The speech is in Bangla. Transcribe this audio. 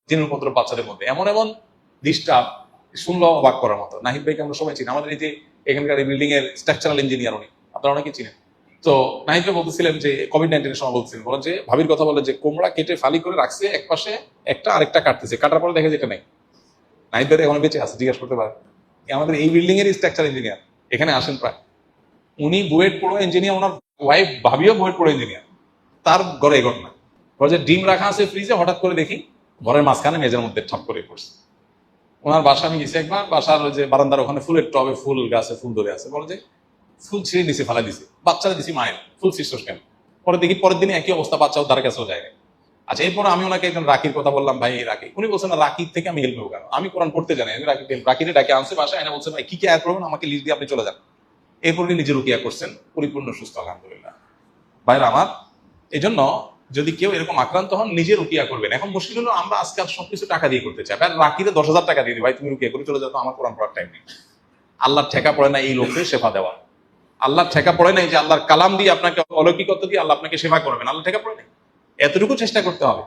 জিনুপদ্র বাচ্চাদের মধ্যে এমন এমন ডিস্টার্ব শুনলো অবাক করার মতো। নাহিদ ভাইকে আমরা সবাই চিনি, আমাদের এই যে এখানকার বিল্ডিং এর স্ট্রাকচারাল ইঞ্জিনিয়ার উনি, আপনারা অনেকে চিনেন। তো নাহিদ ভাই বলতেছিলেন যে কোভিড-19 সময় বলছিলেন, বলেন যে ভাবির কথা বলে যে কোমড়া কেটে ফালি করে রাখছে এক পাশে, একটা আরেকটা কাটতেছে, কাটার পরে দেখে যেটা নেই। নাহিদ ভাই এখন বেঁচে আছে, জিজ্ঞাসা করতে পারেন। আমাদের এই বিল্ডিং এর স্ট্রাকচার ইঞ্জিনিয়ার এখানে আসেন প্রায়, উনি বুয়েট পড়ো ইঞ্জিনিয়ার, ওনার ওয়াইফ ভাবিও বুয়েট পড়ো ইঞ্জিনিয়ার। তার ঘরে এই ঘটনা, যে ডিম রাখা আছে ফ্রিজে, হঠাৎ করে দেখি ঘরের মাঝখানে মেঝের মধ্যে ঠাপ করে পড়ছে। ওনার বাসা আমি গেছি একবার, বাসার ওই যে বারান্দার ওখানে ফুলের টবে ফুল গাছে ফুল ধরে আছে, বলে যে ফুল ছিঁড়ে নিচে ফেলা দিছে, বাচ্চারা দিছি মায়ের, ফুল ছিঁড়ছস কেন? পরে দেখি পরের দিনে একই অবস্থা, বাচ্চাও তার কাছেও যায় না। আচ্ছা, এরপর আমি ওনাকে একজন রাকির কথা বললাম, ভাই রাকি, উনি বলছেন না রাকির থেকে আমি হেল্প নেবো কেন, আমি কোরআন পড়তে জানি। আমি রাকিরে ডাকে আনছে বাসায়, এনে বলছে ভাই কি কি আয়াত করবেন আমাকে লিস্ট দিয়ে আপনি চলে যান। এরপর উনি নিজে রুকিয়া করছেন, পরিপূর্ণ সুস্থ আলহামদুলিল্লাহ। ভাইরা আমার, এই জন্য যদি কেউ এরকম আক্রান্ত হন নিজে রুকিয়া করবেন। এখন মুশকিল হলো আমরা আজকাল সবকিছু টাকা দিয়ে করতে চাই, ভাই রাকিরে 10,000 টাকা দিয়ে দিই, ভাই তুমি রুকিয়া করে চলে যাও, তো আমার কোরআন পড়ার টাইম নেই। আল্লাহর ঠেকা পড়ে না এই লোককে সেবা দেওয়া, আল্লাহর ঠেকা পড়ে নাই যে আল্লাহর কালাম দিয়ে আপনাকে অলৌকিকত্ব দিয়ে আল্লাহ আপনাকে সেবা করবেন, আল্লাহ ঠেকা পড়ে নাই। এতটুকু চেষ্টা করতে হবে।